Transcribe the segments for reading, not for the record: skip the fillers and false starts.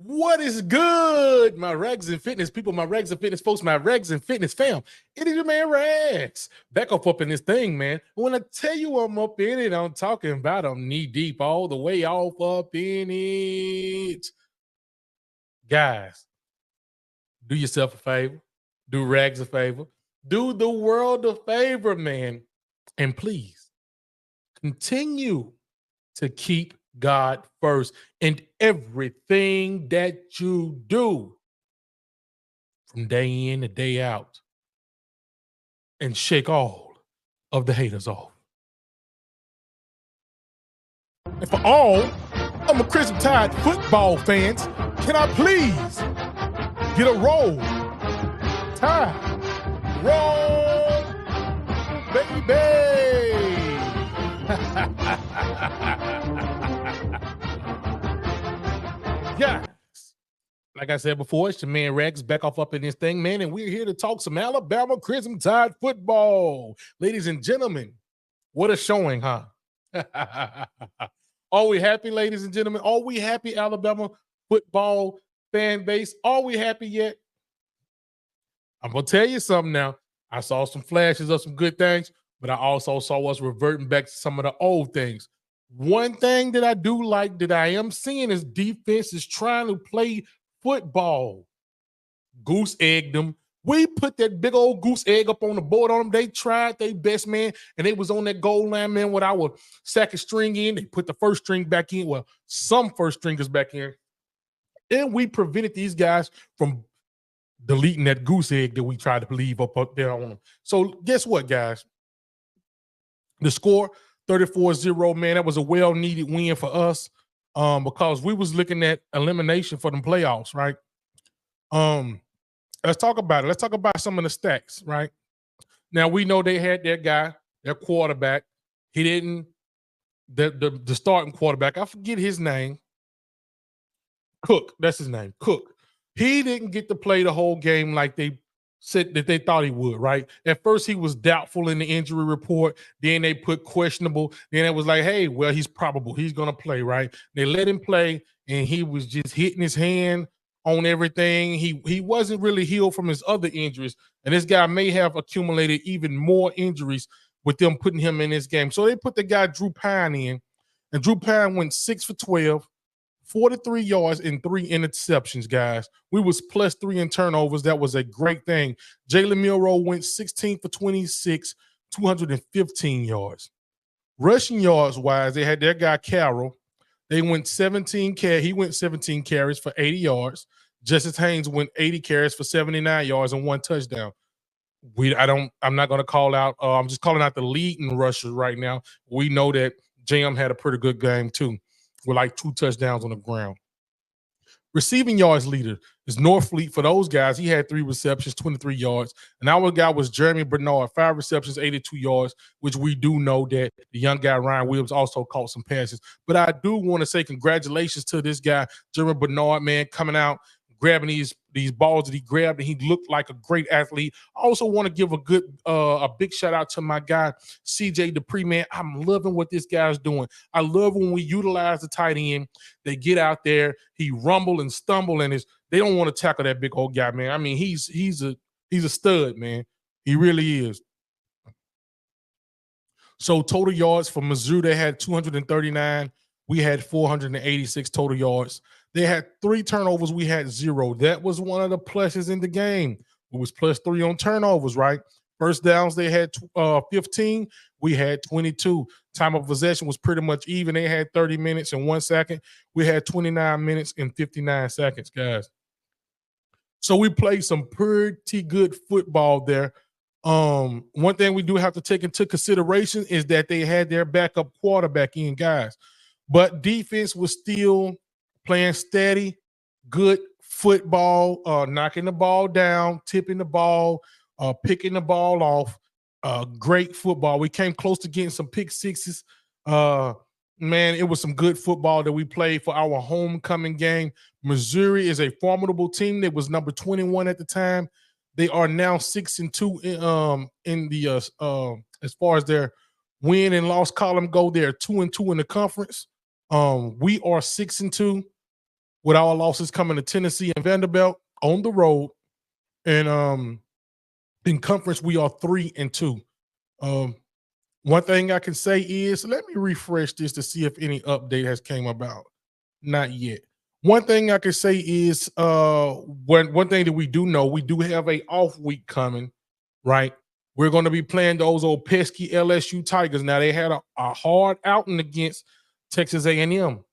What is good, my Rags and Fitness people, my Rags and Fitness folks, my Rags and Fitness fam? It is your man Rags. Back up in this thing, man. When I tell you I'm up in it, I'm talking about I'm knee deep all the way off up in it. Guys, do yourself a favor. Do Rags a favor. Do the world a favor, man. And please continue to keep God first in everything that you do from day in to day out and shake all of the haters off. And for all of my Crimson Tide football fans, can I please get a roll? Tide, roll, baby. Guys, like I said before, it's your man Rex back up in this thing, man, and we're here to talk some Alabama Crimson Tide football. Ladies and gentlemen, what a showing, huh? Are we happy, ladies and gentlemen? Are we happy, Alabama football fan base? Are we happy yet? I'm going to tell you something now. I saw some flashes of some good things, but I also saw us reverting back to some of the old things. One thing that I do like that I am seeing is defense is trying to play football. Goose egged them. We put that big old goose egg up on the board on them. They tried their best, man, and they was on that goal line, man, with our second string in. They put the first string back in. Well, some first stringers back in. And we prevented these guys from deleting that goose egg that we tried to leave up there on them. So guess what, guys? The score, 34-0, man, that was a well-needed win for us because we was looking at elimination for them playoffs, right? Let's talk about it. Let's talk about some of the stats, right? Now, we know they had their guy, their quarterback. He didn't, the starting quarterback, I forget his name. Cook, that's his name, Cook. He didn't get to play the whole game like they said that they thought he would, right? At first, he was doubtful in the injury report. Then they put questionable. Then it was like, hey, well, he's probable. He's going to play, right? They let him play, and he was just hitting his hand on everything. He wasn't really healed from his other injuries, and this guy may have accumulated even more injuries with them putting him in this game. So they put the guy Drew Pine in, and Drew Pine went 6 for 12. 43 yards and 3 interceptions, guys. We was +3 in turnovers. That was a great thing. Jalen Milroe went 16 for 26, 215 yards. Rushing yards wise, they had their guy Carroll. They went 17 carries. He went 17 carries for 80 yards. Justice Haynes went 80 carries for 79 yards and 1 touchdown. I'm not going to call out. I'm just calling out the leading rushers right now. We know that Jam had a pretty good game too, with like 2 touchdowns on the ground. Receiving yards leader is Norfleet. For those guys, he had 3 receptions, 23 yards. And our guy was Jeremy Bernard, 5 receptions, 82 yards, which we do know that the young guy Ryan Williams also caught some passes. But I do want to say congratulations to this guy, Jeremy Bernard, man, coming out, grabbing these balls that he grabbed, and he looked like a great athlete. I also want to give a big shout out to my guy, CJ Dupree, man. I'm loving what this guy's doing. I love when we utilize the tight end. They get out there, he rumble and stumble, and they don't want to tackle that big old guy, man. I mean, he's a stud, man. He really is. So total yards for Mizzou, they had 239. We had 486 total yards. They had 3 turnovers. We had 0. That was one of the pluses in the game. It was +3 on turnovers, right? First downs, they had 15. We had 22. Time of possession was pretty much even. They had 30 minutes and 1 second. We had 29 minutes and 59 seconds, guys. So we played some pretty good football there. One thing we do have to take into consideration is that they had their backup quarterback in, guys. But defense was still playing steady, good football, knocking the ball down, tipping the ball, picking the ball off. Great football. We came close to getting some pick sixes. Man, it was some good football that we played for our homecoming game. Missouri is a formidable team. That was number 21 at the time. They are now 6-2 in the as far as their win and loss column go. They're 2-2 in the conference. We are 6-2. with our losses coming to Tennessee and Vanderbilt on the road. And in conference, we are 3-2. One thing I can say is, let me refresh this to see if any update has came about. Not yet. One thing I can say is, one thing that we do know, we do have a off week coming, right? We're going to be playing those old pesky LSU Tigers. Now, they had a hard outing against Texas A&M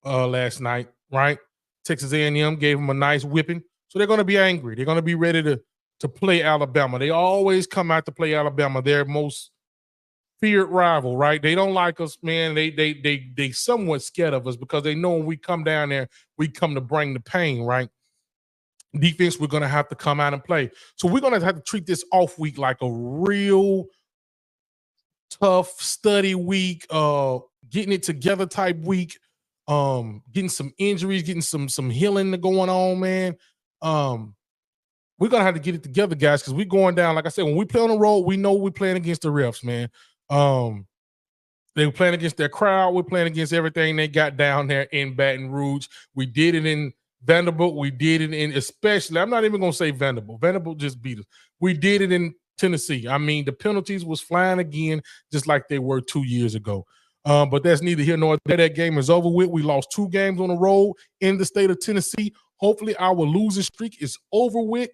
last night, right? Texas A&M gave them a nice whipping, so they're going to be angry. They're going to be ready to play Alabama. They always come out to play Alabama. Their most feared rival, right? They don't like us, man. They somewhat scared of us because they know when we come down there, we come to bring the pain, right? Defense, we're going to have to come out and play. So we're going to have to treat this off week like a real tough study week, getting it together type week, getting some injuries, getting some healing going on, man. We're gonna have to get it together, guys, because we're going down. Like I said, when we play on the road, we know we're playing against the refs, man. They were playing against their crowd. We're playing against everything they got down there in Baton Rouge. We did it in Vanderbilt. We did it in, especially, I'm not even gonna say Vanderbilt. Vanderbilt just beat us. We did it in Tennessee. I mean, the penalties was flying again, just like they were 2 years ago. But that's neither here nor there. That game is over with. We lost 2 games on the road in the state of Tennessee. Hopefully, our losing streak is over with.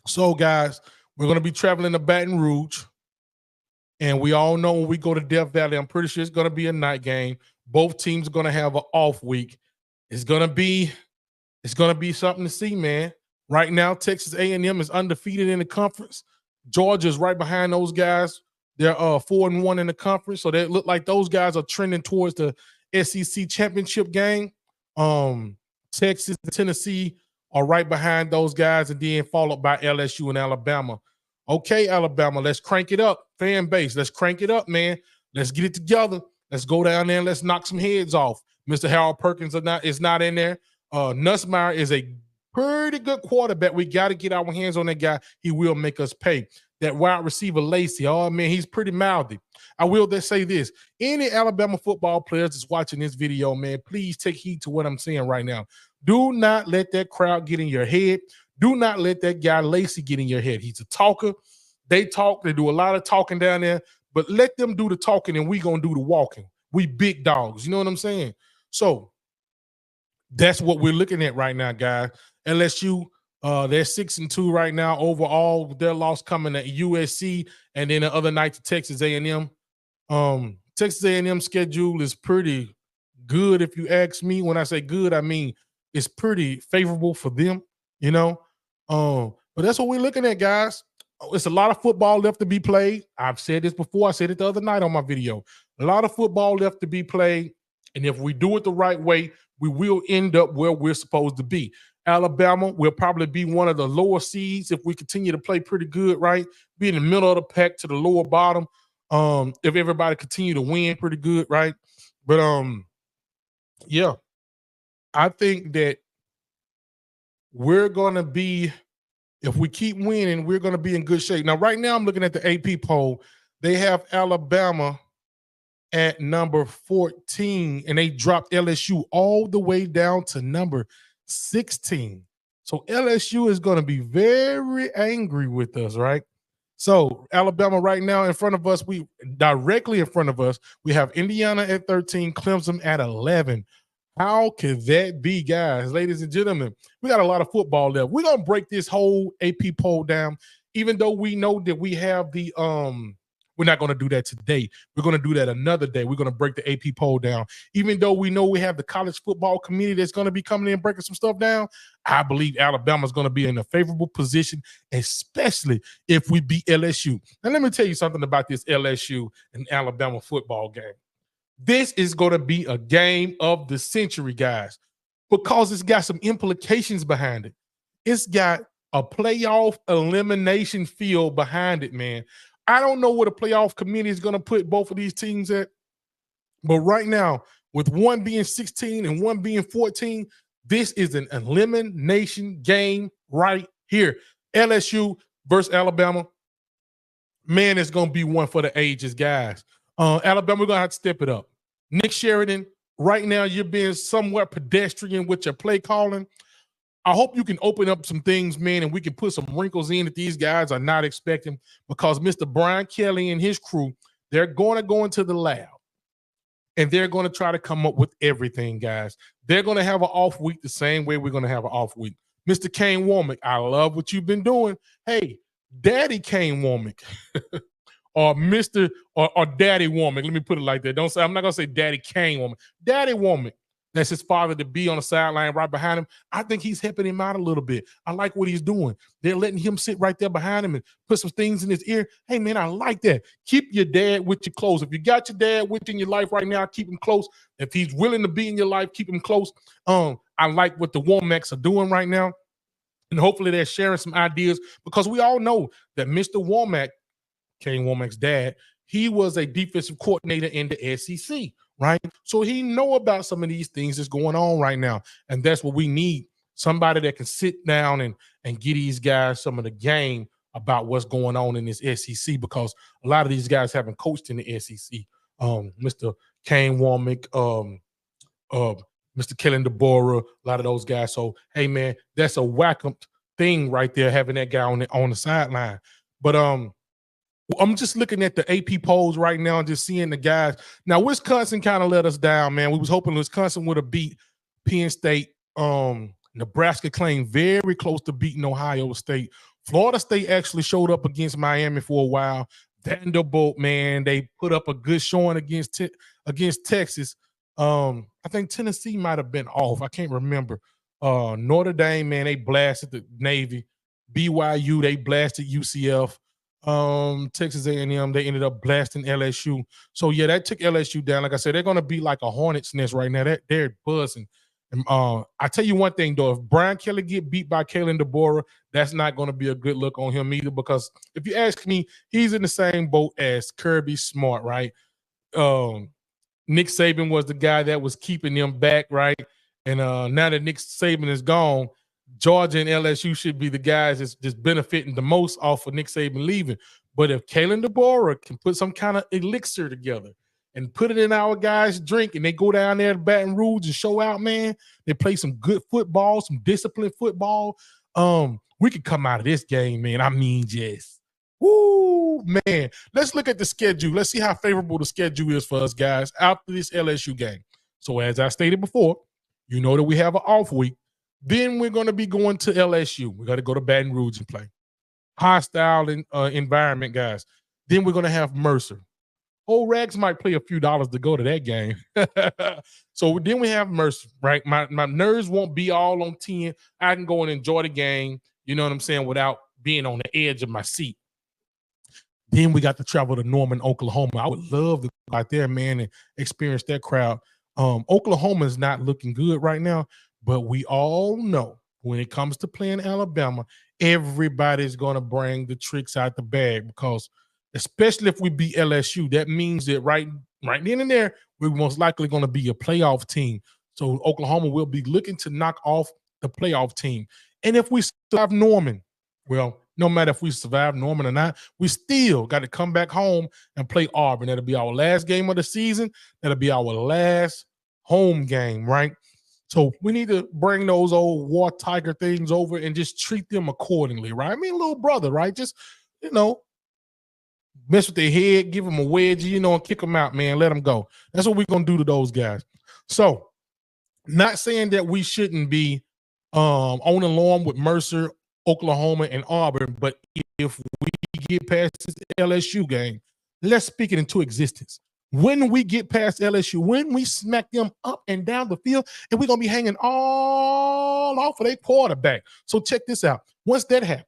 So guys, we're going to be traveling to Baton Rouge, and we all know when we go to Death Valley, I'm pretty sure it's going to be a night game. Both teams are going to have an off week. It's going to be something to see, man. Right now, Texas A&M is undefeated in the conference. Georgia's right behind those guys. They're 4-1 in the conference, so they look like those guys are trending towards the SEC championship game. Texas and Tennessee are right behind those guys, and then followed by LSU and Alabama. Okay, Alabama, let's crank it up. Fan base, let's crank it up, man. Let's get it together. Let's go down there and let's knock some heads off. Mr. Harold Perkins is not in there. Nussmeier is a pretty good quarterback. We got to get our hands on that guy. He will make us pay. That wide receiver, Lacey, oh, man, he's pretty mouthy. I will just say this. Any Alabama football players that's watching this video, man, please take heed to what I'm saying right now. Do not let that crowd get in your head. Do not let that guy Lacey get in your head. He's a talker. They talk. They do a lot of talking down there. But let them do the talking, and we going to do the walking. We big dogs. You know what I'm saying? So that's what we're looking at right now, guys. LSU, they're 6-2 right now overall. Their loss coming at USC, and then the other night to Texas A&M. Texas A&M schedule is pretty good, if you ask me. When I say good, I mean it's pretty favorable for them, you know. But that's what we're looking at, guys. It's a lot of football left to be played. I've said this before. I said it the other night on my video. A lot of football left to be played, and if we do it the right way, we will end up where we're supposed to be. Alabama will probably be one of the lower seeds if we continue to play pretty good, right? Be in the middle of the pack to the lower bottom. If everybody continue to win pretty good, right? But yeah, I think that we're gonna be, if we keep winning, we're gonna be in good shape. Now, right now, I'm looking at the AP poll. They have Alabama at number 14, and they dropped LSU all the way down to number 16. So LSU is going to be very angry with us, right? So Alabama right now in front of us, directly in front of us, we have Indiana at 13, Clemson at 11. How could that be, guys? Ladies and gentlemen, we got a lot of football left. We're going to break this whole AP poll down, even though we know that we have the we're not going to do that today. We're going to do that another day. We're going to break the AP poll down. Even though we know we have the college football committee that's going to be coming in and breaking some stuff down, I believe Alabama's going to be in a favorable position, especially if we beat LSU. Now, let me tell you something about this LSU and Alabama football game. This is going to be a game of the century, guys, because it's got some implications behind it. It's got a playoff elimination field behind it, man. I don't know what a playoff committee is going to put both of these teams at, but right now, with one being 16 and one being 14, this is an elimination game right here. LSU versus Alabama. Man, it's going to be one for the ages, guys. Alabama, we're going to have to step it up. Nick Sheridan, right now you're being somewhat pedestrian with your play calling. I hope you can open up some things, man, and we can put some wrinkles in that these guys are not expecting, because Mr. Brian Kelly and his crew, they're going to go into the lab and they're going to try to come up with everything, guys. They're going to have an off week the same way we're going to have an off week. Mr. Kane Womack, I love what you've been doing. Hey, Daddy Kane Womack. Or Mr. or Daddy Womack. Let me put it like that. Don't say, I'm not gonna say Daddy Kane Womack. Daddy Womack. That's his father to be on the sideline right behind him. I think he's helping him out a little bit. I like what he's doing. They're letting him sit right there behind him and put some things in his ear. Hey, man, I like that. Keep your dad with you close. If you got your dad with you in your life right now, keep him close. If he's willing to be in your life, keep him close. I like what the Womacks are doing right now. And hopefully they're sharing some ideas, because we all know that Mr. Womack, Kane Womack's dad, he was a defensive coordinator in the SEC, right? So he know about some of these things that's going on right now. And that's what we need, somebody that can sit down and get these guys some of the game about what's going on in this SEC, because a lot of these guys haven't coached in the SEC. Mr. Kane Womack, Mr. Kellen DeBoer, a lot of those guys. So, hey, man, that's a whack-up thing right there, having that guy on the sideline. But I'm just looking at the AP polls right now and just seeing the guys. Now, Wisconsin kind of let us down, man. We was hoping Wisconsin would have beat Penn State. Nebraska claimed very close to beating Ohio State. Florida State actually showed up against Miami for a while. Vanderbilt, man, they put up a good showing against Texas. I think Tennessee might have been off. I can't remember. Notre Dame, man, they blasted the Navy. BYU, they blasted UCF. Texas A&M, they ended up blasting LSU. So yeah, that took LSU down. Like I said, they're gonna be like a hornet's nest right now. They're buzzing. And I tell you one thing though, if Brian Kelly get beat by Kalen DeBoer, that's not gonna be a good look on him either. Because if you ask me, he's in the same boat as Kirby Smart, right? Nick Saban was the guy that was keeping them back, right? And now that Nick Saban is gone, Georgia and LSU should be the guys that's just benefiting the most off of Nick Saban leaving. But if Kalen DeBoer can put some kind of elixir together and put it in our guys' drink, and they go down there to Baton Rouge and show out, man, they play some good football, some disciplined football, we could come out of this game, man. I mean, just, woo, man. Let's look at the schedule. Let's see how favorable the schedule is for us guys after this LSU game. So as I stated before, you know that we have an off week. Then we're going to be going to LSU. We got to go to Baton Rouge and play. Hostile environment, guys. Then we're going to have Mercer. Old Rags might play a few dollars to go to that game. So then we have Mercer, right? My nerves won't be all on 10. I can go and enjoy the game, you know what I'm saying, without being on the edge of my seat. Then we got to travel to Norman, Oklahoma. I would love to go out there, man, and experience that crowd. Oklahoma is not looking good right now. But we all know when it comes to playing Alabama, everybody's going to bring the tricks out the bag, because especially if we beat LSU, that means that right then and there, we're most likely going to be a playoff team. So Oklahoma will be looking to knock off the playoff team. And if we survive Norman, well, no matter if we survive Norman or not, we still got to come back home and play Auburn. That'll be our last game of the season. That'll be our last home game, right? So we need to bring those old War Tiger things over and just treat them accordingly, right? I mean, little brother, right? Just, you know, mess with their head, give them a wedgie, you know, and kick them out, man. Let them go. That's what we're going to do to those guys. So not saying that we shouldn't be on alarm with Mercer, Oklahoma, and Auburn, but if we get past this LSU game, let's speak it into existence. When we get past LSU, when we smack them up and down the field, and we're going to be hanging all off of their quarterback. So check this out. Once that happens,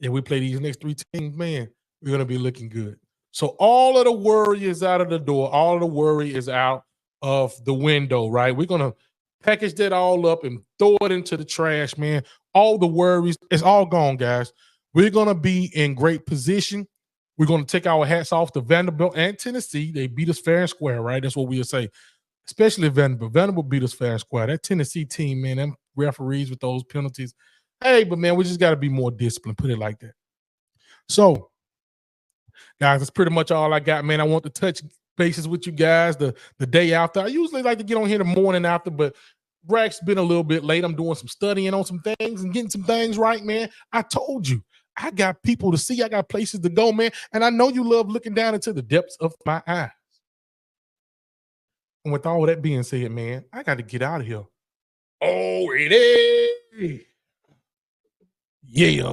and we play these next 3 teams, man, we're going to be looking good. So all of the worry is out of the door. All of the worry is out of the window, right? We're going to package that all up and throw it into the trash, man. All the worries, it's all gone, guys. We're going to be in great position. We're going to take our hats off to Vanderbilt and Tennessee. They beat us fair and square, right? That's what we'll say, especially Vanderbilt. Vanderbilt beat us fair and square. That Tennessee team, man, them referees with those penalties. Hey, but, man, we just got to be more disciplined, put it like that. So Guys, that's pretty much all I got, man. I want to touch bases with you guys the day after. I usually like to get on here the morning after, but Brack's been a little bit late. I'm doing some studying on some things and getting some things right, man. I told you, I got people to see. I got places to go, man. And I know you love looking down into the depths of my eyes. And with all that being said, man, I got to get out of here. Oh, it is. Yeah.